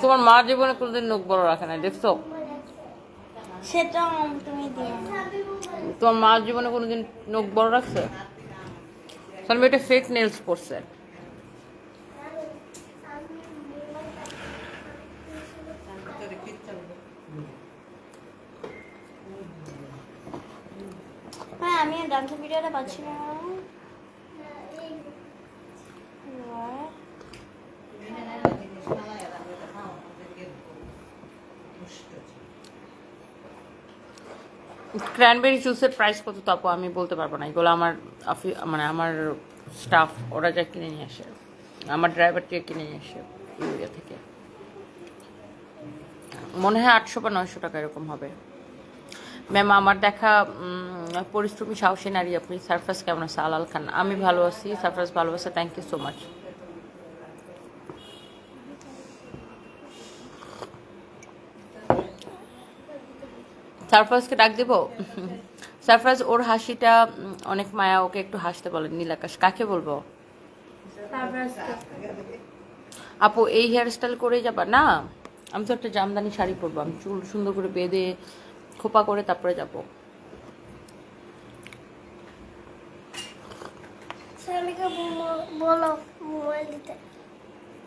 তোমার মা জীবনে কোনোদিন নখ বড় রাখে না, দেখছো? সেটা তুমি দিও। তোমার মা জীবনে কোনোদিন নখ বড় রাখছে? তাহলে এটা ফেক নেলস পড়ছে। হ্যাঁ, আমি ডান্সের ভিডিওটা পাচ্ছি না। ক্র্যানবেরি জুসের প্রাইস কত তাপো আমি বলতে পারবো না, এগুলো আমার মানে আমার স্টাফ ওরা যা কিনে নিয়ে আসে, আমার ড্রাইভারটিকে কিনে নিয়ে আসে ইন্ডিয়া থেকে। মনে হয় 800 বা 900 টাকা এরকম হবে। ম্যাম, আমার দেখা পরিশ্রমী সাহসী নারী আপনি। সারফাস কেমন আছে? আলাল খান, আমি ভালো আছি। সারফাস ভালো আছে, থ্যাংক ইউ সো মাচ। সারফাসকে ডাক দিব? সারফাস, ওর হাসিটা অনেক মায়া, ওকে একটু হাসতে বলেন। নীলাকাশ, কাকে বলবো? আপু এই হেয়ার স্টাইল করেই যাবা? না, আমি তো একটা জামদানি শাড়ি পরবো, আমি চুল সুন্দর করে বেঁধে খোপা করে তারপরে যাবো। বলো মোবাইল দিতে।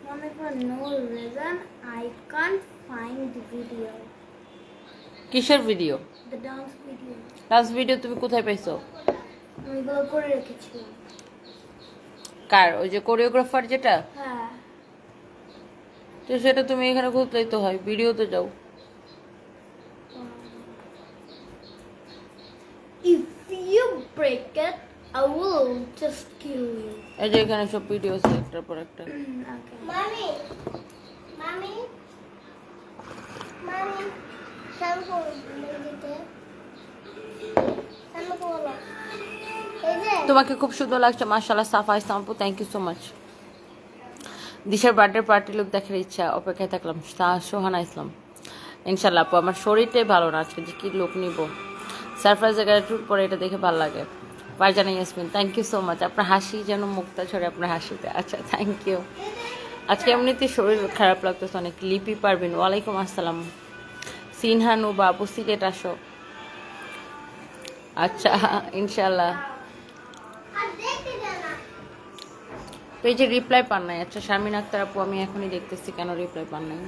মনে কর no reason I can't find the video. কিসের ভিডিও? The dance video. Dance video তুমি কোথায় পাইছো? আমি গুলো করে রেখেছিলাম। কার? ওই যে কোরিওগ্রাফার যেটা? হ্যাঁ। তো সেটা তুমি এখানে খুঁজলেই তো হয়, ভিডিওতে যাও। If you break it, I will just kill you. এই যে এখানে সব ভিডিও আছে একটার পর একটা। মামি মামি মামি শ্যাম্পু দিতে শ্যাম্পু বলো। এই যে তোমাকে খুব সুন্দর লাগছে মাশাআল্লাহ সাফা ইসলাম আপু, থ্যাংক ইউ সো মাচ। দিশার বার্থডে পার্টি লুক দেখার ইচ্ছা, অপেক্ষায় থাকলাম। সোহানা ইসলাম, ইনশাল্লাহ আপু। আমার শরীরটাই ভালো না আজকে, যে কি লুক নিব। সারপ্রাইজের গাড়ি ট্যুর পরে এটা দেখে ভালো লাগে। Farzana Yasmin, thank you so much. আপনার হাসি যেন মুক্তা ছড়ে আপনার হাসিতে। আচ্ছা, থ্যাংক ইউ। আজকে এমনিতে শরীর খারাপ লাগতেছে অনেক। লিপি পারবেন, ওয়ালাইকুম আসসালাম। সিনহানু বাবু, সিলেট আসো। আচ্ছা, ইনশাল্লাহ। তো এই যে রিপ্লাই পান নাই। আচ্ছা, শারমিন আক্তার আপু, আমি এখনই দেখতেছি কেন রিপ্লাই পান নাই।